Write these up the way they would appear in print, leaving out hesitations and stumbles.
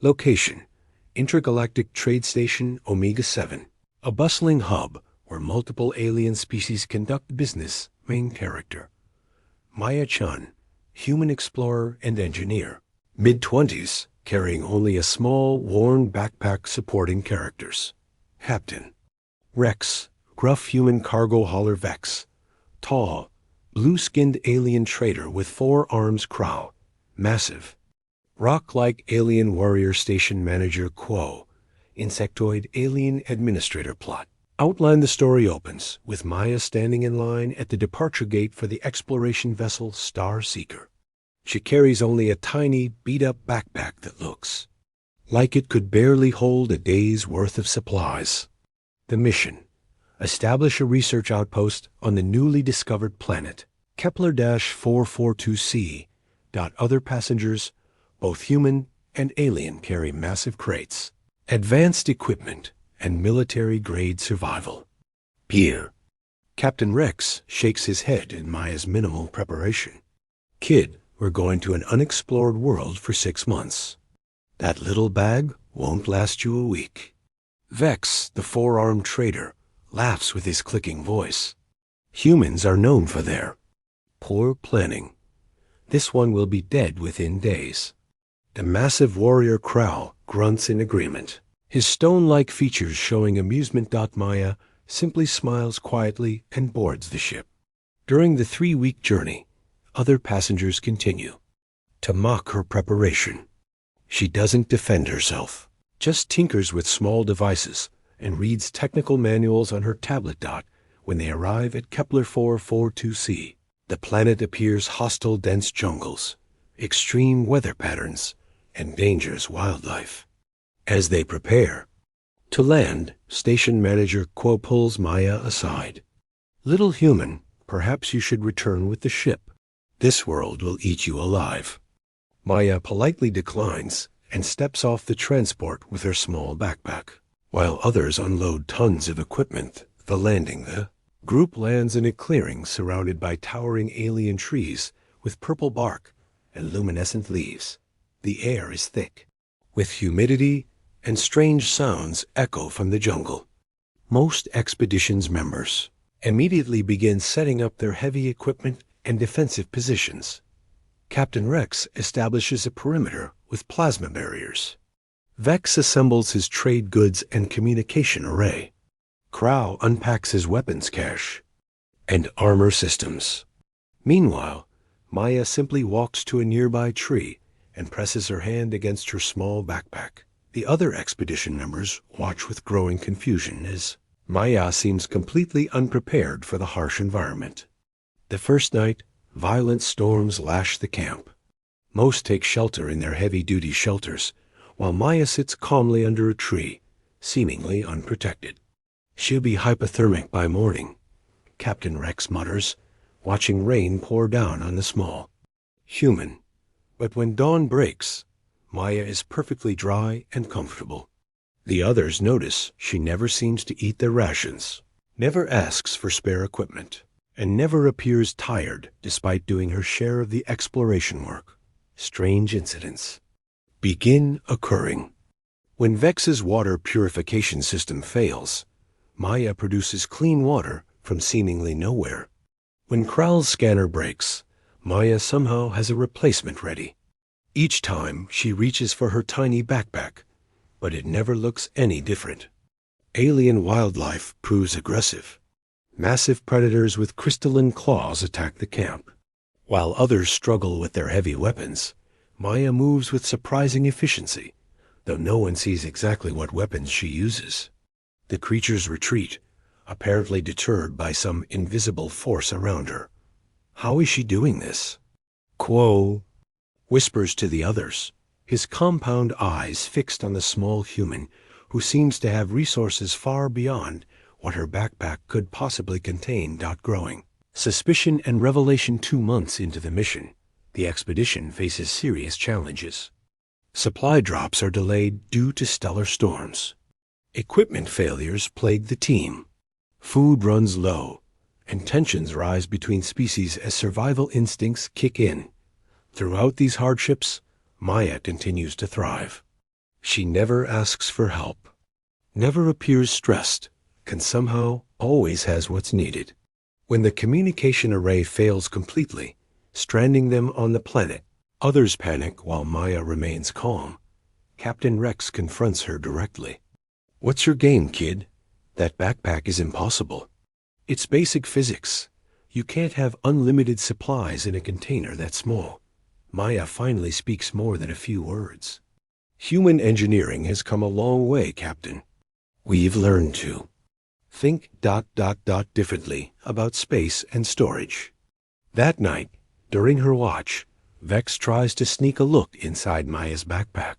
Location: Intergalactic Trade Station Omega-7, a bustling hub where multiple alien species conduct business. Main character: Maya Chan, human explorer and engineer. Mid-20s, carrying only a small, worn backpack supporting characters. Captain: Rex, gruff human cargo hauler Vex. Tall, blue-skinned alien trader with 4 arms Crow. Massive. Rock-like alien warrior station manager Quo. Insectoid alien administrator plot. Outline: the story opens with Maya standing in line at the departure gate for the exploration vessel Star Seeker. She carries only a tiny, beat-up backpack that looks like it could barely hold a day's worth of supplies. The mission: establish a research outpost on the newly discovered planet Kepler-442c. Other passengers, both human and alien, carry massive crates, advanced equipment, and military-grade survival gear. Captain Rex shakes his head in Maya's minimal preparation. Kid, we're going to an unexplored world for 6 months. That little bag won't last you a week. Vex, the 4-armed trader, laughs with his clicking voice. Humans are known for their poor planning. This one will be dead within days. The massive warrior Crow grunts in agreement, his stone-like features showing amusement. Maya simply smiles quietly and boards the ship. During the 3-week journey, other passengers continue to mock her preparation. She doesn't defend herself, just tinkers with small devices and reads technical manuals on her tablet. When they arrive at Kepler-442c, the planet appears hostile: dense jungles, extreme weather patterns, and dangerous wildlife. As they prepare to land, station manager Quo pulls Maya aside. Little human, perhaps you should return with the ship. This world will eat you alive. Maya politely declines and steps off the transport with her small backpack. While others unload tons of equipment, the group lands in a clearing surrounded by towering alien trees with purple bark and luminescent leaves. The air is thick with humidity, and strange sounds echo from the jungle. Most expedition's members immediately begin setting up their heavy equipment and defensive positions. Captain Rex establishes a perimeter with plasma barriers. Vex assembles his trade goods and communication array. Crow unpacks his weapons cache and armor systems. Meanwhile, Maya simply walks to a nearby tree and presses her hand against her small backpack. The other expedition members watch with growing confusion as Maya seems completely unprepared for the harsh environment. The first night, violent storms lash the camp. Most take shelter in their heavy-duty shelters, while Maya sits calmly under a tree, seemingly unprotected. She'll be hypothermic by morning, Captain Rex mutters, watching rain pour down on the small human. But when dawn breaks, Maya is perfectly dry and comfortable. The others notice she never seems to eat their rations, never asks for spare equipment, and never appears tired despite doing her share of the exploration work. Strange incidents begin occurring. When Vex's water purification system fails, Maya produces clean water from seemingly nowhere. When Kral's scanner breaks, Maya somehow has a replacement ready. Each time she reaches for her tiny backpack, but it never looks any different. Alien wildlife proves aggressive. Massive predators with crystalline claws attack the camp. While others struggle with their heavy weapons, Maya moves with surprising efficiency, though no one sees exactly what weapons she uses. The creatures retreat, apparently deterred by some invisible force around her. How is she doing this? Quo whispers to the others, his compound eyes fixed on the small human who seems to have resources far beyond what her backpack could possibly contain. Growing suspicion and revelation. 2 months into the mission, the expedition faces serious challenges. Supply drops are delayed due to stellar storms. Equipment failures plague the team. Food runs low, and tensions rise between species as survival instincts kick in. Throughout these hardships, Maya continues to thrive. She never asks for help, never appears stressed, can somehow always has what's needed. When the communication array fails completely, stranding them on the planet, others panic while Maya remains calm. Captain Rex confronts her directly. "What's your game, kid? That backpack is impossible. It's basic physics. You can't have unlimited supplies in a container that small." Maya finally speaks more than a few words. "Human engineering has come a long way, Captain. We've learned to think ... differently about space and storage." That night, during her watch, Vex tries to sneak a look inside Maya's backpack.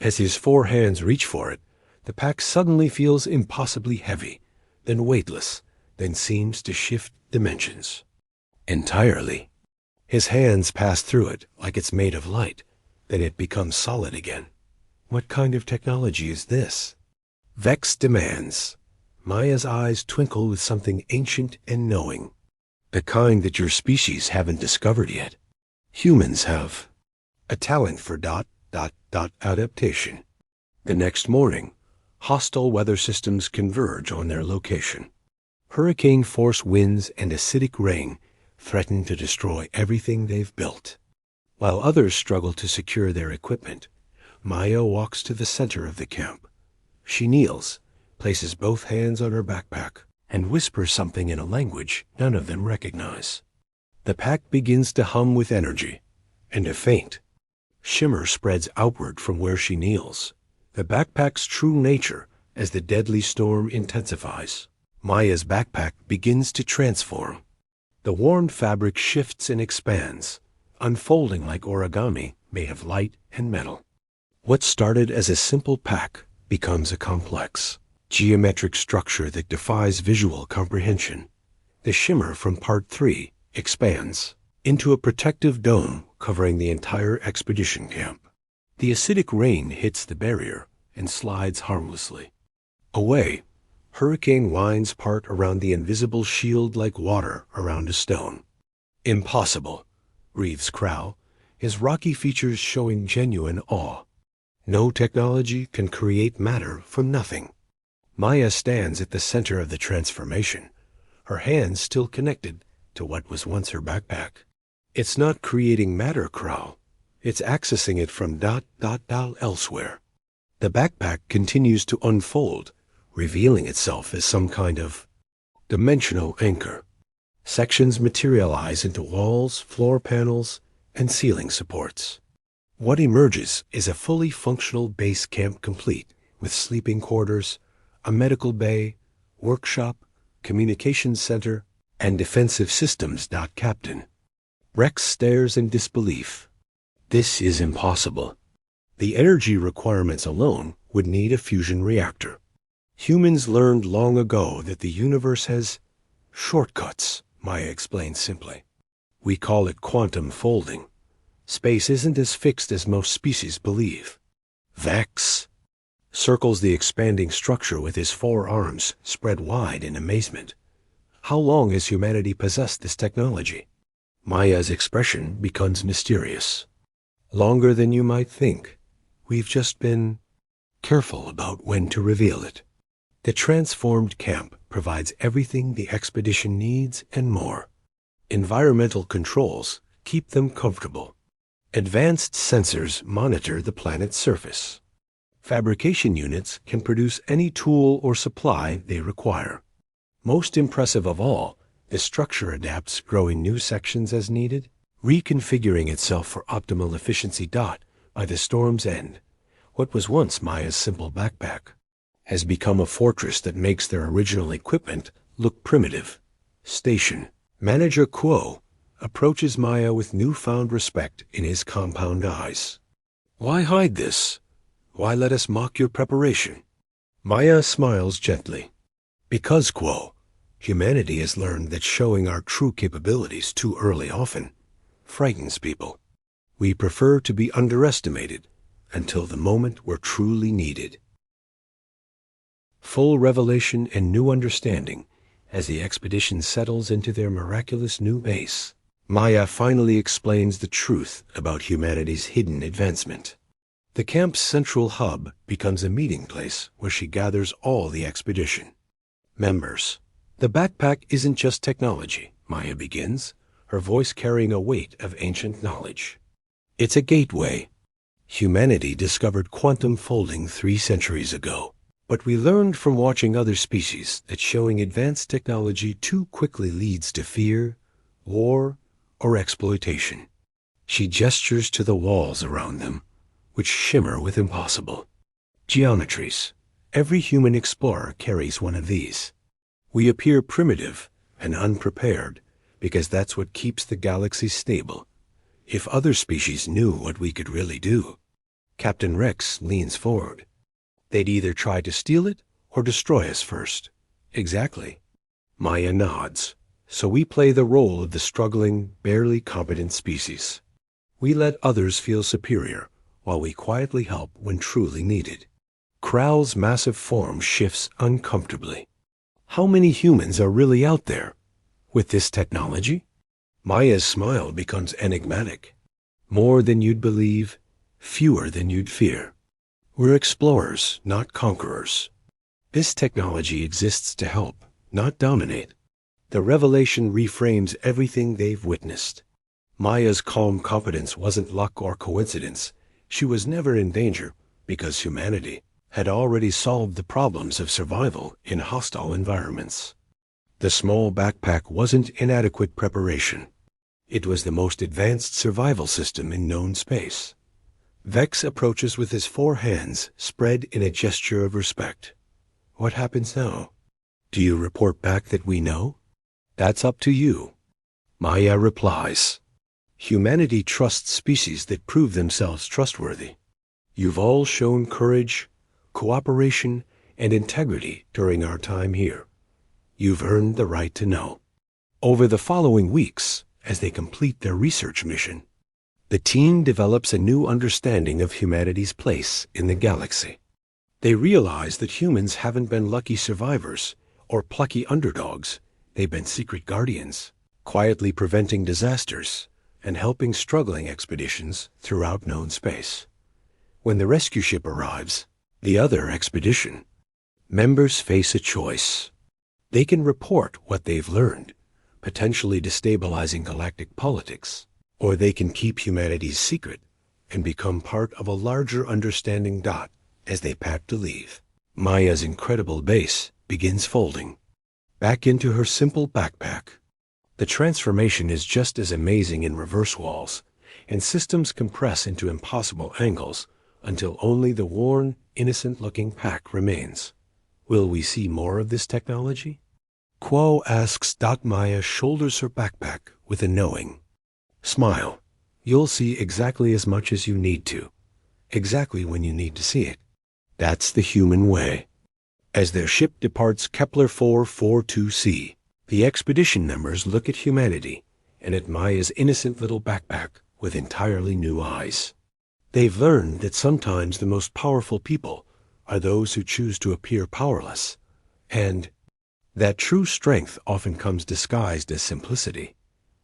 As his 4 hands reach for it, the pack suddenly feels impossibly heavy, then weightless, then seems to shift dimensions entirely. His hands pass through it like it's made of light, then it becomes solid again. What kind of technology is this? Vex demands. Maya's eyes twinkle with something ancient and knowing. The kind that your species haven't discovered yet. Humans have. A talent for ... adaptation. The next morning, hostile weather systems converge on their location. Hurricane-force winds and acidic rain threaten to destroy everything they've built. While others struggle to secure their equipment, Maya walks to the center of the camp. She kneels, places both hands on her backpack, and whispers something in a language none of them recognize. The pack begins to hum with energy, and a faint shimmer spreads outward from where she kneels. The backpack's true nature as the deadly storm intensifies. Maya's backpack begins to transform. The warmed fabric shifts and expands, unfolding like origami made of light and metal. What started as a simple pack becomes a complex, geometric structure that defies visual comprehension. The shimmer from Part 3 expands into a protective dome covering the entire expedition camp. The acidic rain hits the barrier and slides harmlessly. Away, hurricane winds part around the invisible shield like water around a stone. "Impossible," breathes Crow, his rocky features showing genuine awe. "No technology can create matter from nothing." Maya stands at the center of the transformation, her hands still connected to what was once her backpack. "It's not creating matter, Crow. It's accessing it from ... elsewhere." The backpack continues to unfold, revealing itself as some kind of dimensional anchor. Sections materialize into walls, floor panels, and ceiling supports. What emerges is a fully functional base camp complete with sleeping quarters, a medical bay, workshop, communications center, and defensive systems. Captain Rex stares in disbelief. This is impossible. The energy requirements alone would need a fusion reactor. Humans learned long ago that the universe has shortcuts, Maya explains simply. We call it quantum folding. Space isn't as fixed as most species believe. Vex circles the expanding structure with his 4 arms spread wide in amazement. How long has humanity possessed this technology? Maya's expression becomes mysterious. Longer than you might think. We've just been careful about when to reveal it. The transformed camp provides everything the expedition needs and more. Environmental controls keep them comfortable. Advanced sensors monitor the planet's surface. Fabrication units can produce any tool or supply they require. Most impressive of all, the structure adapts, growing new sections as needed, reconfiguring itself for optimal efficiency. By the storm's end, what was once Maya's simple backpack has become a fortress that makes their original equipment look primitive. Station Manager Quo approaches Maya with newfound respect in his compound eyes. "Why hide this? Why let us mock your preparation?" Maya smiles gently. "Because, Quo, humanity has learned that showing our true capabilities too early often frightens people. We prefer to be underestimated until the moment we're truly needed." Full revelation and new understanding as the expedition settles into their miraculous new base. Maya finally explains the truth about humanity's hidden advancement. The camp's central hub becomes a meeting place where she gathers all the expedition members. The backpack isn't just technology, Maya begins, her voice carrying a weight of ancient knowledge. It's a gateway. Humanity discovered quantum folding 3 centuries ago, but we learned from watching other species that showing advanced technology too quickly leads to fear, war, or exploitation. She gestures to the walls around them, which shimmer with impossible geometries. Every human explorer carries one of these. We appear primitive and unprepared because that's what keeps the galaxy stable. If other species knew what we could really do, Captain Rex leans forward. They'd either try to steal it or destroy us first. Exactly. Maya nods. So we play the role of the struggling, barely competent species. We let others feel superior while we quietly help when truly needed. Kral's massive form shifts uncomfortably. How many humans are really out there with this technology? Maya's smile becomes enigmatic. More than you'd believe, fewer than you'd fear. We're explorers, not conquerors. This technology exists to help, not dominate. The revelation reframes everything they've witnessed. Maya's calm confidence wasn't luck or coincidence. She was never in danger because humanity had already solved the problems of survival in hostile environments. The small backpack wasn't inadequate preparation. It was the most advanced survival system in known space. Vex approaches with his 4 hands spread in a gesture of respect. What happens now? Do you report back that we know? That's up to you. Maya replies. Humanity trusts species that prove themselves trustworthy. You've all shown courage, cooperation, and integrity during our time here. You've earned the right to know. Over the following weeks, as they complete their research mission, the team develops a new understanding of humanity's place in the galaxy. They realize that humans haven't been lucky survivors or plucky underdogs. They've been secret guardians, quietly preventing disasters and helping struggling expeditions throughout known space. When the rescue ship arrives, the other expedition, members face a choice. They can report what they've learned, potentially destabilizing galactic politics, or they can keep humanity's secret and become part of a larger understanding. As they pack to leave, Maya's incredible base begins folding back into her simple backpack. The transformation is just as amazing in reverse walls, and systems compress into impossible angles until only the worn, innocent-looking pack remains. Will we see more of this technology? Quo asks. Maya shoulders her backpack with a knowing smile. You'll see exactly as much as you need to, exactly when you need to see it. That's the human way. As their ship departs Kepler 442c, the expedition members look at humanity and at Maya's innocent little backpack with entirely new eyes. They've learned that sometimes the most powerful people are those who choose to appear powerless, and that true strength often comes disguised as simplicity.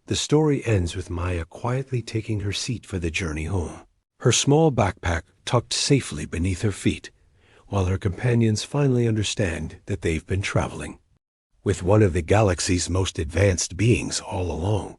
The story ends with Maya quietly taking her seat for the journey home, her small backpack tucked safely beneath her feet, while her companions finally understand that they've been traveling with one of the galaxy's most advanced beings all along.